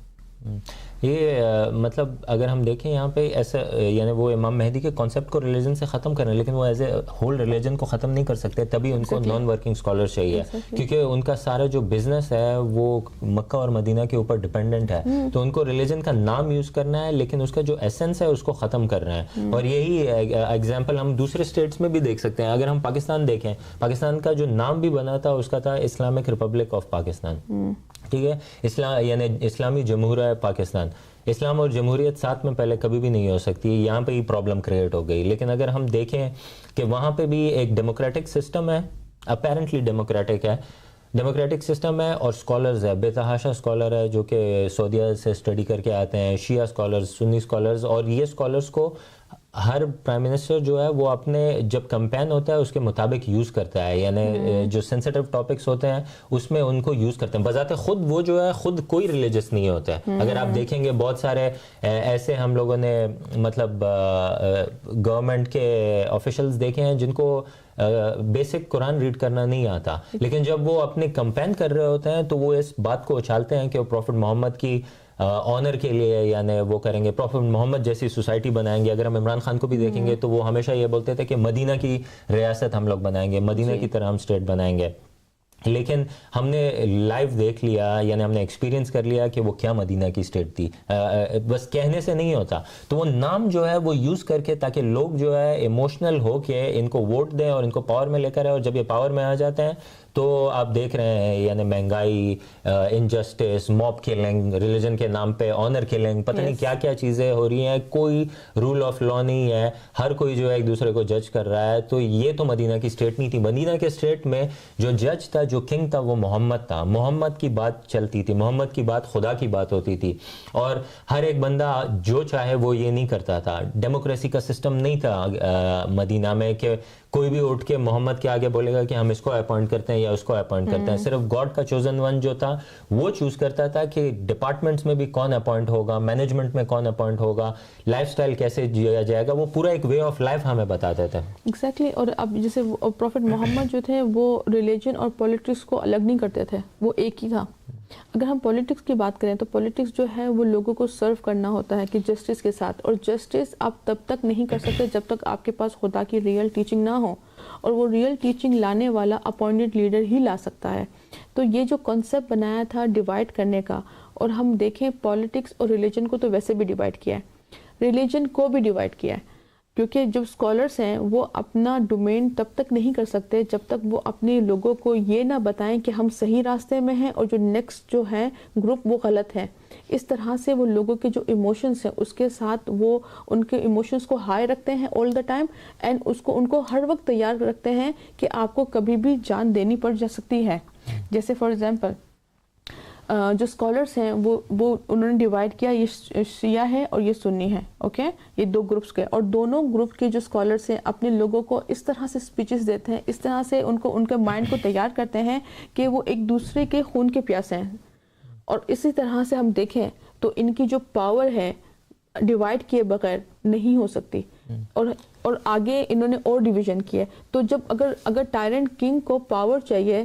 یہ مطلب اگر ہم دیکھیں یہاں پہ ایسا, یعنی وہ امام مہدی کے کانسیپٹ کو ریلیجن سے ختم کرنا ہے, لیکن وہ ایز اے ہول ریلیجن کو ختم نہیں کر سکتے, تبھی ان کو نان ورکنگ اسکالر چاہیے کیونکہ ان کا سارا جو بزنس ہے وہ مکہ اور مدینہ کے اوپر ڈپینڈنٹ ہے. تو ان کو ریلیجن کا نام یوز کرنا ہے لیکن اس کا جو ایسنس ہے اس کو ختم کرنا ہے. اور یہی ایگزامپل ہم دوسرے اسٹیٹس میں بھی دیکھ سکتے ہیں. اگر ہم پاکستان دیکھیں, پاکستان کا جو نام بھی بنا تھا اس کا تھا اسلامک ریپبلک آف پاکستان, ٹھیک ہے, یعنی اسلامی جمہوریہ پاکستان. اسلام اور جمہوریت ساتھ میں پہلے کبھی بھی نہیں ہو سکتی, یہاں پہ ہی پرابلم کریٹ ہو گئی. لیکن اگر ہم دیکھیں کہ وہاں پہ بھی ایک ڈیموکریٹک سسٹم ہے, اپیرنٹلی ڈیموکریٹک سسٹم ہے, اور اسکالرز ہے, بے تحاشا اسکالر ہے جو کہ سعودیہ سے اسٹڈی کر کے آتے ہیں, شیعہ اسکالرز, سنی اسکالرز. اور یہ اسکالرز کو ہر پرائم منسٹر جو ہے وہ اپنے جب کمپین ہوتا ہے اس کے مطابق یوز کرتا ہے, یعنی جو سینسیٹیو ٹاپکس ہوتے ہیں اس میں ان کو یوز کرتے ہیں. بذات خود وہ جو ہے خود کوئی ریلیجس نہیں ہوتا ہے. اگر آپ دیکھیں گے بہت سارے ایسے ہم لوگوں نے مطلب گورنمنٹ کے آفیشلز دیکھے ہیں جن کو بیسک قرآن ریڈ کرنا نہیں آتا, لیکن جب وہ اپنے کمپین کر رہے ہوتے ہیں تو وہ اس بات کو اچھالتے ہیں کہ وہ پروفٹ محمد کی آنر کے لیے, یعنی وہ کریں گے پروفٹ محمد جیسی سوسائٹی بنائیں گے. اگر ہم عمران خان کو بھی دیکھیں گے تو وہ ہمیشہ یہ بولتے تھے کہ مدینہ کی ریاست ہم لوگ بنائیں گے, مدینہ کی طرح ہم اسٹیٹ بنائیں گے. لیکن ہم نے لائیو دیکھ لیا, یعنی ہم نے ایکسپیرینس کر لیا کہ وہ کیا مدینہ کی اسٹیٹ تھی. بس کہنے سے نہیں ہوتا. تو وہ نام جو ہے وہ یوز کر کے تاکہ لوگ جو ہے ایموشنل ہو کے ان کو ووٹ دیں اور ان کو پاور میں لے کر آئے, اور جب یہ پاور میں آ جاتے ہیں تو آپ دیکھ رہے ہیں یعنی مہنگائی, انجسٹس, موب کلنگ, ریلیجن کے نام پہ آنر کلنگ, پتہ نہیں کیا کیا چیزیں ہو رہی ہیں. کوئی رول آف لا نہیں ہے, ہر کوئی جو ہے ایک دوسرے کو جج کر رہا ہے. تو یہ تو مدینہ کی اسٹیٹ نہیں تھی. مدینہ کے اسٹیٹ میں جو جج تھا, جو کنگ تھا, وہ محمد تھا. محمد کی بات چلتی تھی, محمد کی بات خدا کی بات ہوتی تھی, اور ہر ایک بندہ جو چاہے وہ یہ نہیں کرتا تھا. ڈیموکریسی کا سسٹم نہیں تھا مدینہ میں کہ کوئی بھی اٹھ کے محمد کے آگے بولے گا کہ ہم اس کو اپوائنٹ کرتے ہیں یا اس کو اپوائنٹ کرتے ہیں. صرف گاڈ کا چوزن ون جو تھا وہ چوز کرتا تھا کہ ڈپارٹمنٹس میں بھی کون اپوائنٹ ہوگا, مینجمنٹ میں کون اپوائنٹ ہوگا, لائف سٹائل کیسے جیا جائے گا. وہ پورا ایک وے آف لائف ہمیں بتاتے تھے. ایگزیکٹلی. اور اب جیسے پروفٹ محمد جو تھے وہ ریلیجن اور پولیٹکس کو الگ نہیں کرتے تھے, وہ ایک ہی تھا. اگر ہم پولیٹکس کی بات کریں تو پولیٹکس جو ہے وہ لوگوں کو سرو کرنا ہوتا ہے کہ جسٹس کے ساتھ، اور جسٹس آپ تب تک نہیں کر سکتے جب تک آپ کے پاس خدا کی ریئل ٹیچنگ نہ ہو، اور وہ ریئل ٹیچنگ لانے والا اپوائنٹڈ لیڈر ہی لا سکتا ہے. تو یہ جو کانسیپٹ بنایا تھا ڈیوائڈ کرنے کا، اور ہم دیکھیں پولیٹکس اور ریلیجن کو تو ویسے بھی ڈیوائڈ کیا ہے، ریلیجن کو بھی ڈیوائڈ کیا ہے، کیونکہ جو اسکالرس ہیں وہ اپنا ڈومین تب تک نہیں کر سکتے جب تک وہ اپنے لوگوں کو یہ نہ بتائیں کہ ہم صحیح راستے میں ہیں اور جو نیکسٹ جو ہے گروپ وہ غلط ہے. اس طرح سے وہ لوگوں کے جو ایموشنس ہیں اس کے ساتھ وہ ان کے ایموشنس کو ہائی رکھتے ہیں آل دا ٹائم، اینڈ ان کو ہر وقت تیار رکھتے ہیں کہ آپ کو کبھی بھی جان دینی پڑ جا سکتی ہے. جیسے فار ایگزامپل جو اسکالرس ہیں وہ انہوں نے ڈیوائڈ کیا، یہ شیعہ ہے اور یہ سنی ہے، اوکے، یہ دو گروپس کے، اور دونوں گروپ کے جو اسکالرس ہیں اپنے لوگوں کو اس طرح سے اسپیچز دیتے ہیں، اس طرح سے ان کے مائنڈ کو تیار کرتے ہیں کہ وہ ایک دوسرے کے خون کے پیاسے ہیں. اور اسی طرح سے ہم دیکھیں تو ان کی جو پاور ہے ڈیوائڈ کیے بغیر نہیں ہو سکتی، اور آگے انہوں نے اور ڈویژن کیا. تو جب اگر ٹائرنٹ کنگ کو پاور چاہیے،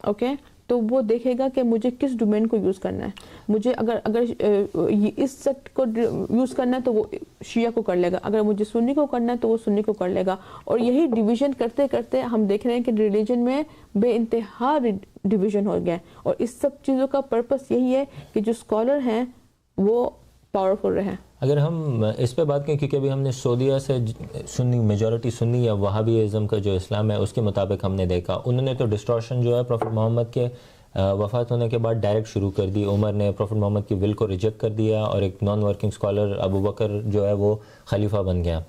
اوکے، تو وہ دیکھے گا کہ مجھے کس ڈومین کو یوز کرنا ہے. مجھے اگر اس سیکٹ کو یوز کرنا ہے تو وہ شیعہ کو کر لے گا، اگر مجھے سنی کو کرنا ہے تو وہ سنی کو کر لے گا. اور یہی ڈویژن کرتے کرتے ہم دیکھ رہے ہیں کہ ریلیجن میں بے انتہا ڈویژن ہو گیا ہے. اور اس سب چیزوں کا پرپس یہی ہے کہ جو اسکالر ہیں وہ پاورفل رہیں. اگر ہم اس پہ بات کریں، کیونکہ ابھی ہم نے سعودیہ سے سنی میجورٹی سنی یا وہابی ازم کا جو اسلام ہے اس کے مطابق ہم نے دیکھا، انہوں نے تو ڈسٹورشن جو ہے پروفٹ محمد کے وفات ہونے کے بعد ڈائریکٹ شروع کر دی. عمر نے پروفٹ محمد کی ول کو ریجیکٹ کر دیا اور ایک نان ورکنگ اسکالر ابو بکر جو ہے وہ خلیفہ بن گیا.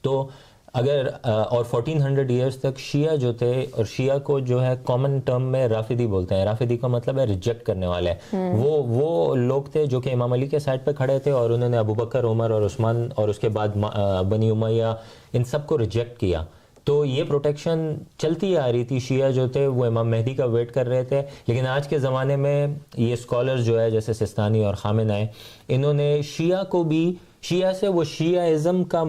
تو اگر اور 1400 ایئرس تک شیعہ جو تھے، اور شیعہ کو جو ہے کامن ٹرم میں رافضی بولتے ہیں، رافضی کا مطلب ہے ریجیکٹ کرنے والے. وہ لوگ تھے جو کہ امام علی کے سائڈ پہ کھڑے تھے، اور انہوں نے ابو بکر، عمر اور عثمان اور اس کے بعد بنی امیہ ان سب کو ریجیکٹ کیا. تو یہ پروٹیکشن چلتی آ رہی تھی. شیعہ جو تھے وہ امام مہدی کا ویٹ کر رہے تھے. لیکن آج کے زمانے میں یہ اسکالر جو ہے جیسے سستانی اور خامنہ، انہوں نے شیعہ کو بھی، شیعہ سے وہ شیعہ ازم کا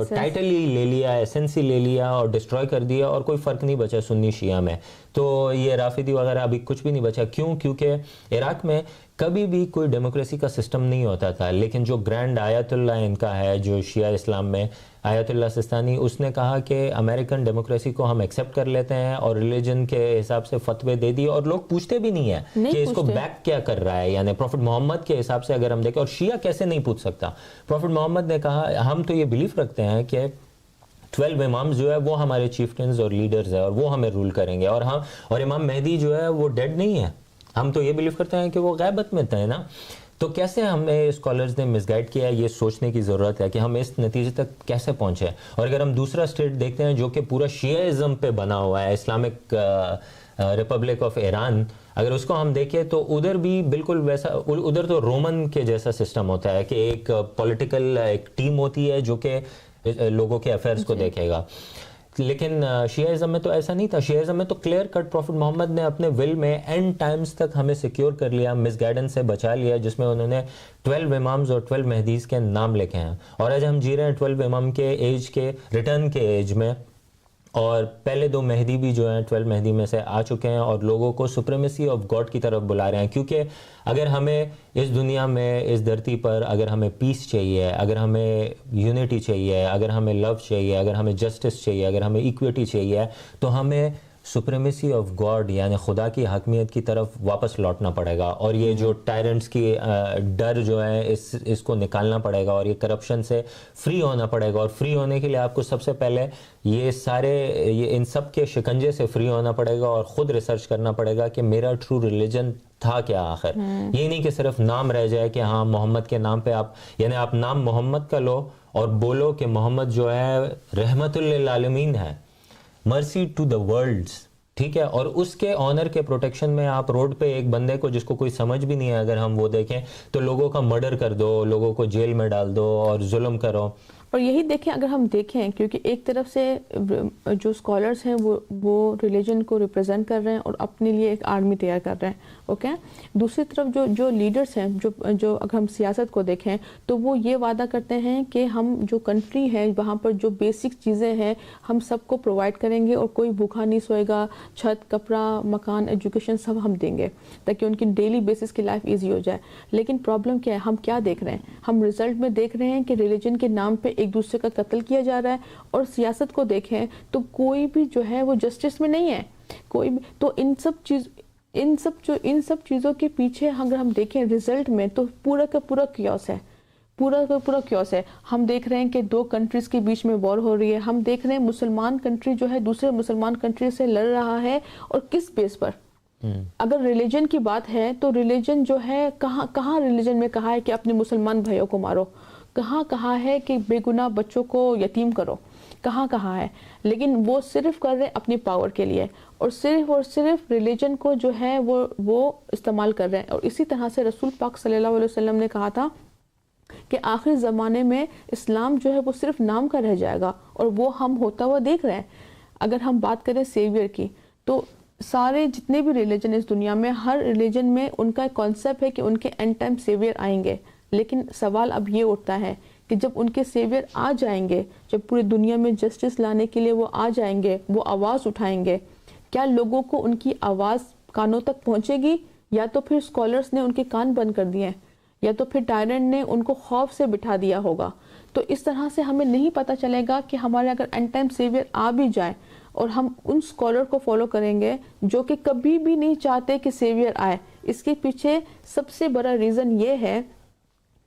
ٹائٹل ہی لے لیا، ایسنس ہی لے لیا اور ڈسٹروائے کر دیا، اور کوئی فرق نہیں بچا سنی شیعہ میں. تو یہ رافضی وغیرہ ابھی کچھ بھی نہیں بچا. کیوں؟ کیونکہ عراق میں کبھی بھی کوئی ڈیموکریسی کا سسٹم نہیں ہوتا تھا. لیکن جو گرینڈ آیت اللہ ان کا ہے جو شیعہ اسلام میں، آیت اللہ سستانی، اس نے کہا کہ امریکن ڈیموکریسی کو ہم ایکسیپٹ کر لیتے ہیں اور ریلیجن کے حساب سے فتوے دے دیے، اور لوگ پوچھتے بھی نہیں ہیں کہ اس کو بیک کیا کر رہا ہے. یعنی پروفٹ محمد کے حساب سے اگر ہم دیکھیں، اور شیعہ کیسے نہیں پوچھ سکتا. پروفٹ محمد نے کہا ہم تو یہ بلیف رکھتے ہیں کہ 12 امامز جو ہے وہ ہمارے چیفٹنز اور لیڈرز ہیں اور وہ ہمیں رول کریں گے، اور امام مہدی جو ہے وہ ڈیڈ نہیں ہے. ہم تو یہ بلیف کرتے ہیں کہ وہ غیبت میں تھے نا. تو کیسے ہمیں اسکالرز نے مس گائڈ کیا، یہ سوچنے کی ضرورت ہے کہ ہم اس نتیجے تک کیسے پہنچے. اور اگر ہم دوسرا اسٹیٹ دیکھتے ہیں جو کہ پورا شیعہ ازم پہ بنا ہوا ہے، اسلامک ریپبلک آف ایران، اگر اس کو ہم دیکھیں تو ادھر بھی بالکل ویسا، ادھر تو رومن کے جیسا سسٹم ہوتا ہے کہ ایک پولیٹیکل ایک ٹیم ہوتی ہے جو کہ لوگوں کے افیئرز کو دیکھے گا. لیکن شیعہ ازم میں تو ایسا نہیں تھا. شیعہ ازم میں تو کلیئر کٹ پروفٹ محمد نے اپنے ول میں اینڈ ٹائمز تک ہمیں سیکیور کر لیا، مس گائیڈنس سے بچا لیا، جس میں انہوں نے 12 امامز اور 12 مہدیز کے نام لکھے ہیں. اور آج ہم جی رہے ہیں 12 امام کے ایج کے، ریٹرن کے ایج میں، اور پہلے 2 مہدی بھی جو ہیں 12 مہدی میں سے آ چکے ہیں اور لوگوں کو سپریمیسی آف گاڈ کی طرف بلا رہے ہیں. کیونکہ اگر ہمیں اس دنیا میں، اس دھرتی پر اگر ہمیں پیس چاہیے، اگر ہمیں یونٹی چاہیے، اگر ہمیں لو چاہیے، اگر ہمیں جسٹس چاہیے، اگر ہمیں ایکویٹی چاہیے، تو ہمیں سپریمیسی آف گاڈ یعنی خدا کی حاکمیت کی طرف واپس لوٹنا پڑے گا. اور یہ جو ٹائرنٹس کی ڈر جو ہے اس کو نکالنا پڑے گا، اور یہ کرپشن سے فری ہونا پڑے گا. اور فری ہونے کے لیے آپ کو سب سے پہلے یہ ان سب کے شکنجے سے فری ہونا پڑے گا، اور خود ریسرچ کرنا پڑے گا کہ میرا ٹرو ریلیجن تھا کیا آخر. یہ نہیں کہ صرف نام رہ جائے کہ ہاں محمد کے نام پہ آپ نام محمد کا لو اور بولو کہ محمد جو ہے رحمت للعالمین ہے، مرسی ٹو دا ورلڈز، ٹھیک ہے. اور اس کے آنر کے پروٹیکشن میں آپ روڈ پہ ایک بندے کو جس کو کوئی سمجھ بھی نہیں ہے، اگر ہم وہ دیکھیں تو لوگوں کا مرڈر کر دو، لوگوں کو جیل میں ڈال دو اور ظلم کرو. اور یہی دیکھیں اگر ہم دیکھیں کیونکہ ایک طرف سے جو اسکالرس ہیں وہ ریلیجن کو ریپرزینٹ کر رہے ہیں اور اپنے لیے ایک آرمی تیار کر رہے ہیں اوکے. دوسری طرف جو لیڈرس ہیں جو اگر ہم سیاست کو دیکھیں تو وہ یہ وعدہ کرتے ہیں کہ ہم جو کنٹری ہے وہاں پر جو بیسک چیزیں ہیں ہم سب کو پرووائڈ کریں گے اور کوئی بھوکا نہیں سوئے گا, چھت, کپڑا, مکان, ایجوکیشن سب ہم دیں گے تاکہ ان کی ڈیلی بیسس کی لائف ایزی ہو جائے. لیکن پرابلم کیا ہے, ہم کیا دیکھ رہے ہیں, ہم رزلٹ میں دیکھ رہے ہیں کہ ریلیجن کے نام پہ ایک دوسرے کا قتل کیا جا رہا ہے. اور سیاست کو دیکھیں تو کوئی بھی جو ہے وہ جسٹس میں نہیں ہے کوئی بھی. تو ان سب چیزوں کے پیچھے اگر ہم دیکھیں رزلٹ میں تو پورا کا پورا کیوس ہے, پورا کا پورا کیوس ہے. ہم دیکھ رہے ہیں کہ 2 کنٹریز کے بیچ میں وار ہو رہی ہے. ہم دیکھ رہے ہیں مسلمان کنٹری جو ہے دوسرے مسلمان کنٹری سے لڑ رہا ہے, اور کس بیس پر. اگر ریلیجن کی بات ہے تو ریلیجن جو ہے کہاں ریلیجن میں کہا ہے کہ اپنے مسلمان بھائیوں کو مارو, کہاں کہا ہے کہ بے گناہ بچوں کو یتیم کرو, کہاں ہے. لیکن وہ صرف کر رہے اپنی پاور کے لیے, اور صرف ریلیجن کو جو ہے وہ استعمال کر رہے ہیں. اور اسی طرح سے رسول پاک صلی اللہ علیہ وسلم نے کہا تھا کہ آخری زمانے میں اسلام جو ہے وہ صرف نام کا رہ جائے گا, اور وہ ہم ہوتا ہوا دیکھ رہے ہیں. اگر ہم بات کریں سیویئر کی تو سارے جتنے بھی ریلیجن اس دنیا میں, ہر ریلیجن میں ان کا ایک کانسیپٹ ہے کہ ان کے اینڈ ٹائم سیویئر آئیں گے. لیکن سوال اب یہ اٹھتا ہے کہ جب ان کے سیویئر آ جائیں گے, جب پوری دنیا میں جسٹس لانے کے لیے وہ آ جائیں گے, وہ آواز اٹھائیں گے, کیا لوگوں کو ان کی آواز کانوں تک پہنچے گی, یا تو پھر اسکالرس نے ان کے کان بند کر دیے ہیں, یا تو پھر ٹائرنٹ نے ان کو خوف سے بٹھا دیا ہوگا. تو اس طرح سے ہمیں نہیں پتہ چلے گا کہ ہمارے اگر اینڈ ٹائم سیویئر آ بھی جائے اور ہم ان اسکالر کو فالو کریں گے جو کہ کبھی بھی نہیں چاہتے کہ سیویئر آئے. اس کے پیچھے سب سے بڑا ریزن یہ ہے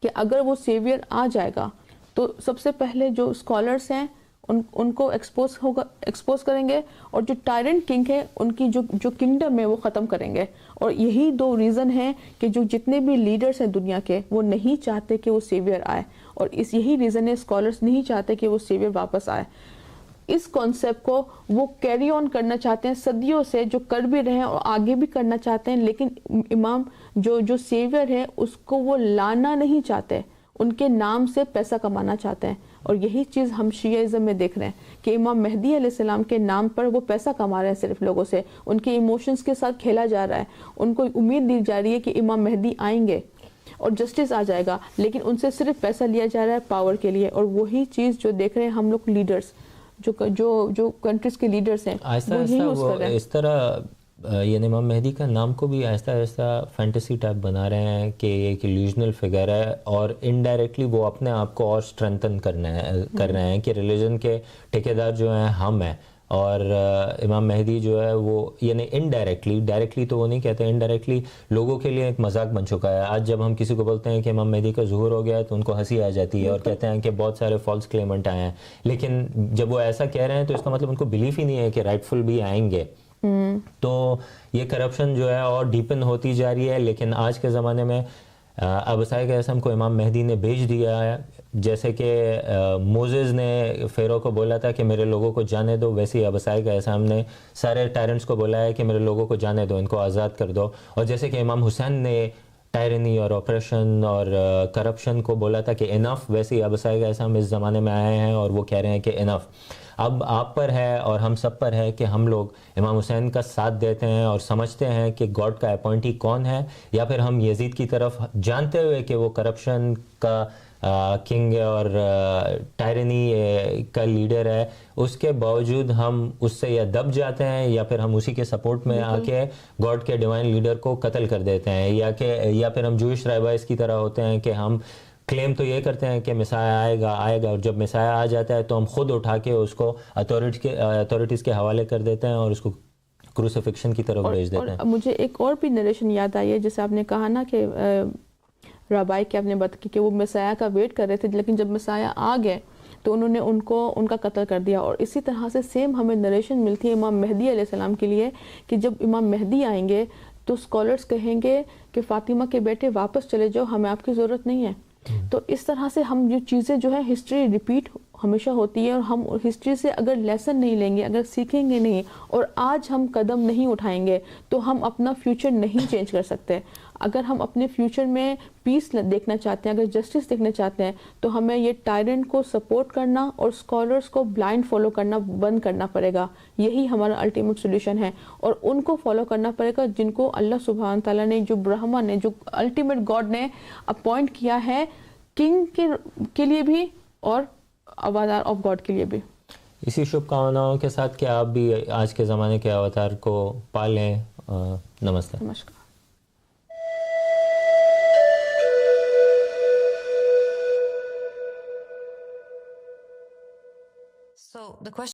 کہ اگر وہ سیویئر آ جائے گا تو سب سے پہلے جو اسکالرس ہیں ان کو ایکسپوز کریں گے, اور جو ٹائرنٹ کنگ ہے ان کی جو کنگڈم ہے وہ ختم کریں گے. اور یہی 2 ریزن ہیں کہ جو جتنے بھی لیڈرز ہیں دنیا کے وہ نہیں چاہتے کہ وہ سیویئر آئے, اور یہی ریزن ہے اسکالرس نہیں چاہتے کہ وہ سیویئر واپس آئے. اس کانسیپٹ کو وہ کیری آن کرنا چاہتے ہیں صدیوں سے, جو کر بھی رہے ہیں اور آگے بھی کرنا چاہتے ہیں. لیکن امام جو سیویئر ہے اس کو وہ لانا نہیں چاہتے, ان کے نام سے پیسہ کمانا چاہتے ہیں. اور یہی چیز ہم شیعہ میں دیکھ رہے ہیں کہ امام مہدی علیہ السلام کے نام پر وہ پیسہ کما رہے ہیں صرف لوگوں سے, ان کے ایموشنز کے ساتھ کھیلا جا رہا ہے. ان کو امید دی جا رہی ہے کہ امام مہدی آئیں گے اور جسٹس آ جائے گا, لیکن ان سے صرف پیسہ لیا جا رہا ہے پاور کے لیے. اور وہی چیز جو دیکھ رہے ہیں ہم لوگ لیڈرز, جو کنٹریز کے لیڈرز ہیں, آہستہ آہستہ اس طرح یعنی امام مہدی کا نام کو بھی آہستہ آہستہ فینٹیسی ٹائپ بنا رہے ہیں کہ یہ ایک ایلیوژنل فگر ہے, اور انڈائریکٹلی وہ اپنے آپ کو اور اسٹرینتھن کر رہے ہیں کہ ریلیجن کے ٹھیکیدار جو ہیں ہم ہیں, اور امام مہدی جو ہے وہ یعنی انڈائریکٹلی, ڈائریکٹلی تو وہ نہیں کہتے, انڈائریکٹلی لوگوں کے لیے ایک مذاق بن چکا ہے. آج جب ہم کسی کو بولتے ہیں کہ امام مہدی کا ظہور ہو گیا ہے تو ان کو ہنسی آ جاتی ہے, اور کہتے ہیں کہ بہت سارے فالس کلیمنٹ آئے ہیں. لیکن جب وہ ایسا کہہ رہے ہیں تو اس کا مطلب ان کو بلیف ہی نہیں ہے کہ رائٹ فل بھی آئیں گے. تو یہ کرپشن جو ہے اور ڈیپن ہوتی جا رہی ہے. لیکن آج کے زمانے میں ابسائے قاسم کو امام مہدی نے بھیج دیا ہے, جیسے کہ موزز نے فیرو کو بولا تھا کہ میرے لوگوں کو جانے دو, ویسے ہی ابسائے قاسم نے سارے ٹائرنٹس کو بولا ہے کہ میرے لوگوں کو جانے دو, ان کو آزاد کر دو. اور جیسے کہ امام حسین نے ٹائرنی اور آپریشن اور کرپشن کو بولا تھا کہ انف, ویسے ہی ابسائے قاسم اس زمانے میں آئے ہیں اور وہ کہہ رہے ہیں کہ انف. اب آپ پر ہے اور ہم سب پر ہے کہ ہم لوگ امام حسین کا ساتھ دیتے ہیں اور سمجھتے ہیں کہ گاڈ کا اپوائنٹی کون ہے, یا پھر ہم یزید کی طرف جانتے ہوئے کہ وہ کرپشن کا کنگ اور ٹائرنی کا لیڈر ہے, اس کے باوجود ہم اس سے یا دب جاتے ہیں یا پھر ہم اسی کے سپورٹ میں آ کے گاڈ کے ڈیوائن لیڈر کو قتل کر دیتے ہیں, یا پھر ہم جوئش رائبائز کی طرح ہوتے ہیں کہ ہم کلیم تو یہ کرتے ہیں کہ مسیح آئے گا, اور جب مسیح آ جاتا ہے تو ہم خود اٹھا کے اس کو اتھارٹیز کے حوالے کر دیتے ہیں اور اس کو کروسیفکشن کی طرف بھیج دیتے ہیں. مجھے ایک اور بھی نریشن یاد آئی ہے, جیسے آپ نے کہا نا کہ رابائی کے آپ نے بات کی کہ وہ مسیح کا ویٹ کر رہے تھے, لیکن جب مسیح آ گئے تو انہوں نے ان کا قتل کر دیا. اور اسی طرح سے سیم ہمیں نریشن ملتی ہے امام مہدی علیہ السلام کے لیے کہ جب امام مہدی آئیں گے تو اسکالرس کہیں گے کہ فاطمہ کے بیٹے واپس چلے جاؤ, ہمیں آپ کی ضرورت نہیں ہے. تو اس طرح سے ہم جو چیزیں جو ہے ہسٹری ریپیٹ ہمیشہ ہوتی ہے، اور ہم ہسٹری سے اگر لیسن نہیں لیں گے، اگر سیکھیں گے نہیں اور آج ہم قدم نہیں اٹھائیں گے تو ہم اپنا فیوچر نہیں چینج کر سکتے. اگر ہم اپنے فیوچر میں پیس دیکھنا چاہتے ہیں، اگر جسٹس دیکھنا چاہتے ہیں، تو ہمیں یہ ٹائرنٹ کو سپورٹ کرنا اور اسکالرس کو بلائنڈ فالو کرنا بند کرنا پڑے گا. یہی ہمارا الٹیمیٹ سولوشن ہے، اور ان کو فالو کرنا پڑے گا جن کو اللہ سبحانہ تعالیٰ نے، جو برہما نے، جو الٹیمیٹ گاڈ نے اپوائنٹ کیا ہے کنگ کے لیے بھی اور اواتار آف گاڈ کے لیے بھی. اسی شبھ کامناؤں کے ساتھ کہ آپ بھی آج کے زمانے کے اواتار کو پالیں. نمستے. نمسکار. So the question